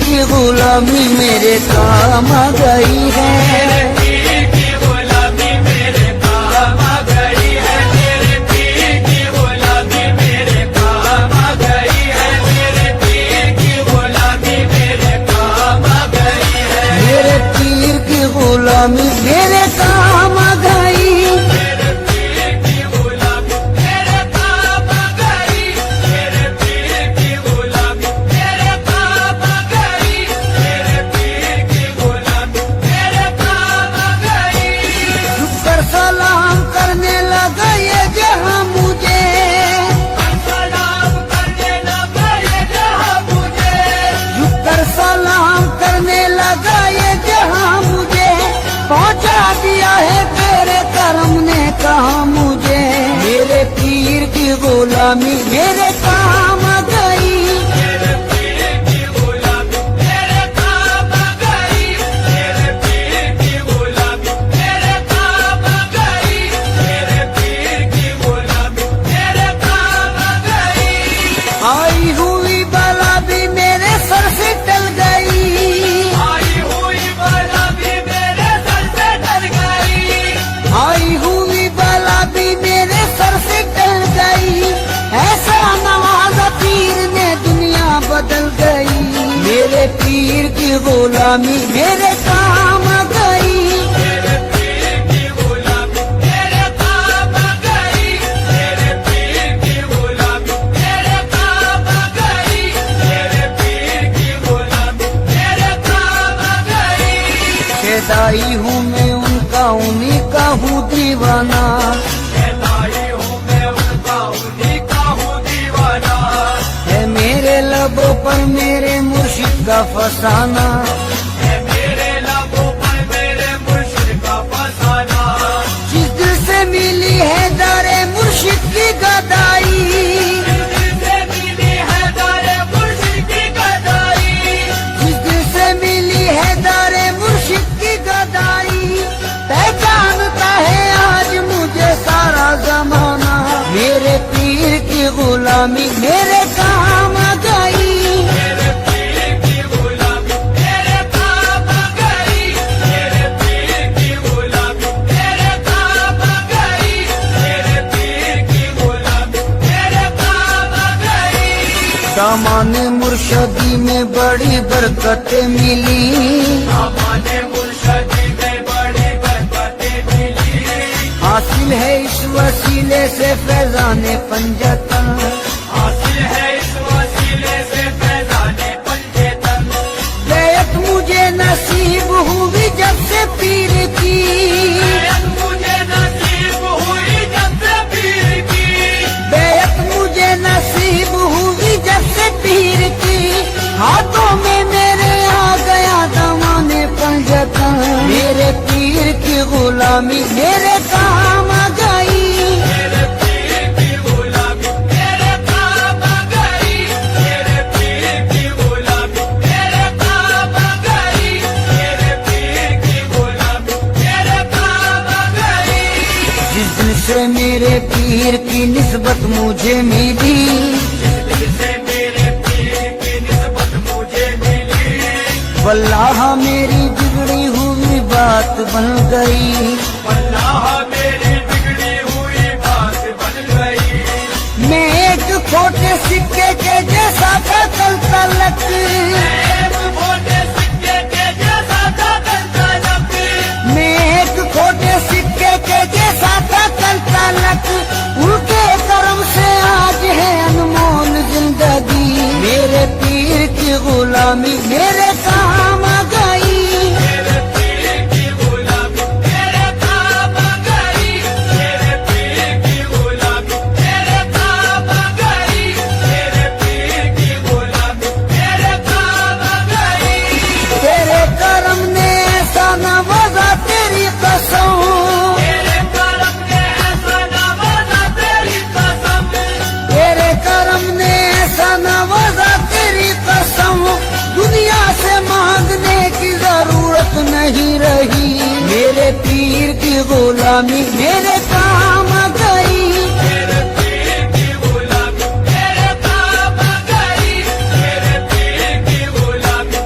की गुलामी मेरे काम आ गई है। मेरे पीर की गुलामी मेरे काम आ गई है। मेरे पीर की गुलामी मेरे काम आ गई है। मेरे पीर की गुलामी मेरे काम आ गई है। मेरे पीर की गुलामी मेरे काम आ गई। मेरे पीर की गुलामी मेरे काम आ गई। मेरे पीर की गुलामी मेरे काम आ गई। मेरे पीर की गुलामी मेरे काम आ गई। झुककर सलाम करने लगा ये जहां मुझे, सलाम करने लगा ये जहां मुझे। झुककर सलाम करने लगा ये जहां मुझे, पहुंचा दिया है तेरे करम ने कहा मुझे। मेरे पीर की गुलामी मेरे काम आ गई। मेरे पीर की गुलामी मेरे काम आ गई। मेरे पीर की गुलामी मेरे काम आ गई। मेरे पीर की गुलामी मेरे काम आ गई। आई हुई बला भी मेरे सर से टल गई। आई हुई बला भी मेरे सर से टल गई। आई हुई बला भी मेरे सर से टल गई। ऐसा नवाजा पीर ने दुनिया बदल गई। मेरे पीर की गुलामी मेरे काम आ गई। मेरे पीर की गुलामी मेरे काम आ गई। मेरे पीर की गुलामी मेरे काम आ गई। मेरे पीर की गुलामी मेरे काम आ गई। खेदाई हूँ मैं उनका, उन्हीं का हूँ दीवाना। कहलाई हूँ मैं उनका, उन्हीं का हूँ दीवाना। है मेरे लबों पर मेरे मुर्शिद का फसाना। है मेरे लबों पर मेरे मुर्शिद का फसाना। जिस दिल से मिली है दारे मुर्शिद की गदाई, दिल से मिली है दारे मुर्शिद की गदाई। जिस दिल से मिली है दारे मुर्शिद की गदाई, पहचानता है आज मुझे सारा जमाना। मेरे पीर की गुलामी मेरे काम आ गई। मेरे पीर की गुलामी मेरे काम आ गई। मेरे पीर की गुलामी मेरे काम आ गई। मेरे पीर की गुलामी मेरे काम आ गई। सामान मुर्शदी में बड़ी बरकतें मिली। हमारे मुर्शदी में बड़ी बरकतें मिली। हासिल है इस वसीले से फैजाने पंजतन। हासिल है इस वसीले से फैजाने पंजेतन। बैत मुझे नसीब हुई जब से पीर की। बैत मुझे नसीब हुई जब से पीर की। बैत मुझे नसीब हुई जब से पीर की। हाथों में मेरे आ गया दमाने पंजतन। मेरे पीर की गुलामी मेरे काम आ गई। मेरे पीर की गुलामी मेरे काम आ गई। मेरे पीर की गुलामी मेरे काम आ गई। मेरे पीर की गुलामी मेरे काम आ गई। जिस दिन से मेरे पीर की निस्बत मुझे मिली, जिससे मेरे पीर की निस्बत मुझे मिली। वल्लाह मेरी बिगड़ी हुई बात बन गई। अल्लाह मेरी बिगड़ी हुई बात बन गई। मैं एक खोटे सिक्के के जैसा था कल तलक। एक मोटे सिक्के के जैसा था कल तलक। मैं एक खोटे सिक्के के जैसा था कल तलक। उनके करम से आज है अनमोल जिंदगी। मेरे पीर की गुलामी मेरे काम आ गई। मेरे पीर की गुलामी मेरे काम आ गई। मेरे पीर की गुलामी मेरे काम आ गई। मेरे पीर की गुलामी मेरे काम आ गई। तेरे करम ने ऐसा नवाजा तेरी कसम। तेरे करम ने ऐसा नवाजा तेरी कसम। तेरे करम ने ऐसा नवाजा तेरी कसम। दुनिया से मांगने की जरूरत नहीं रही। मेरे पीर की गुलामी मेरे काम आ गई। मेरे पीर की गुलामी मेरे काम आ गई। मेरे पीर की गुलामी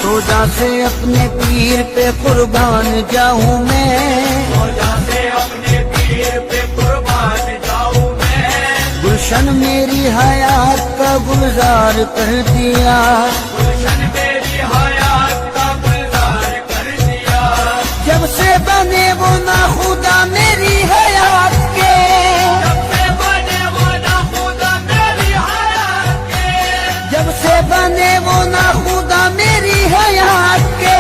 रोजा से अपने पीर पे कुर्बान जाऊं मैं, रोजा से अपने पीर पे कुर्बान जाऊं मैं। गुलशन मेरी हयात का गुलजार कर दिया, गुलशन मेरी हयात का गुलजार कर दिया। जब से बने वो ना खुदा मेरी हयात के, जब से बने वो ना खुदा मेरी हयात के। जब से बने वो ना खुदा मेरी हयात के,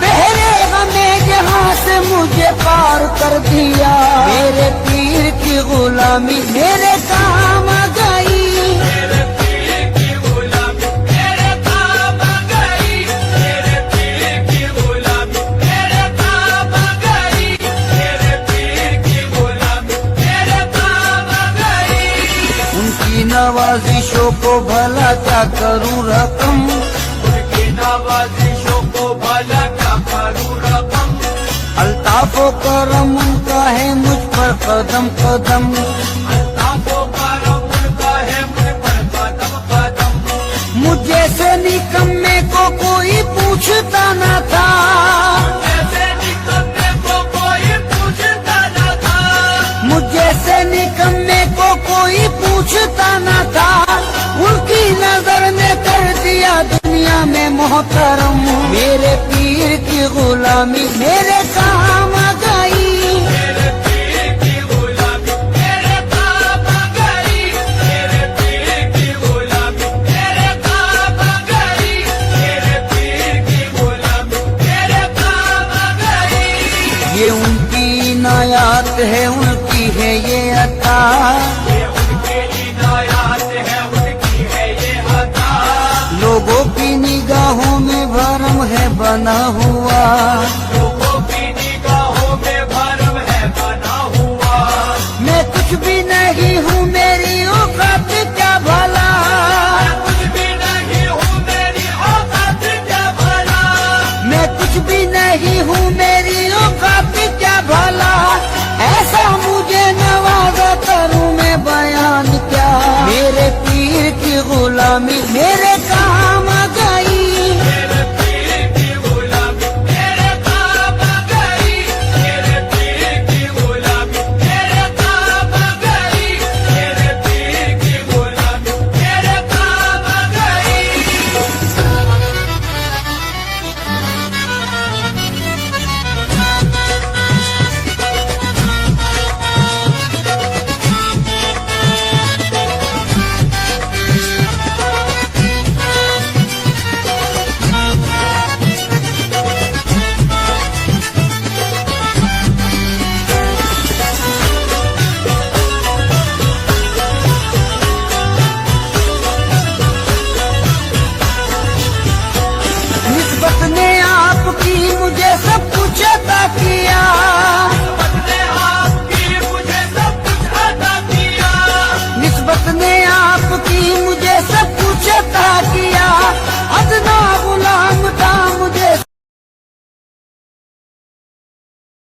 बहरे हमें जहाँ से मुझे पार कर दिया। मेरे पीर की गुलामी मेरे काम आ गई, मेरे पीर की गुलामी मेरे काम आ गई। मेरे पीर की गुलामी मेरे काम आ गई। मेरे पीर की गुलामी मेरे काम आ गई। उनकी नवाजिशों को भला क्या करूं रकम, उनकी नवाजिशों को भला क्या करूं रकम। अल्ताफो करम उनका है मुझ पर कदम कदम, अल्ताफो करम उनका है मुझ पर कदम कदम। मुझे से निकम्मे को कोई पूछता न था, ऐसे निकम्मे को कोई पूछता न था। मुझे से निकम्मे को कोई पूछता न था। उनकी नजर ने कर दिया दुनिया में मोहतरम। मेरे पीर की गुलामी मेरे काम आ गई, मेरे पीर की गुलामी मेरे काम आ गई। मेरे पीर की गुलामी मेरे काम आ गई। मेरे पीर की गुलामी मेरे काम आ गई। ये उनकी इनायत है उनकी है ये अता, ये उनकी इनायत है उनकी है ये अता। लोगों की निगाहों में भरम है बना हुआ। लोगों की निगाहों में भरम है बना हुआ। मैं कुछ भी नहीं हूँ मेरी औकात क्या भला, कुछ भी नहीं हूँ मेरी औकात क्या भला। मैं कुछ भी नहीं हूँ मेरी औकात क्या भला। ऐसा मुझे नवाजा करूँ मैं बयान क्या, मेरे पीर की गुलामी मेरे काम आ गई। मेरे पीर की गुलामी मेरे काम आ गई। मेरे पीर की गुलामी मेरे काम आ गई। मेरे पीर की गुलामी मेरे काम आ गई। निस्बत ने आपकी मुझे सब कुछ अता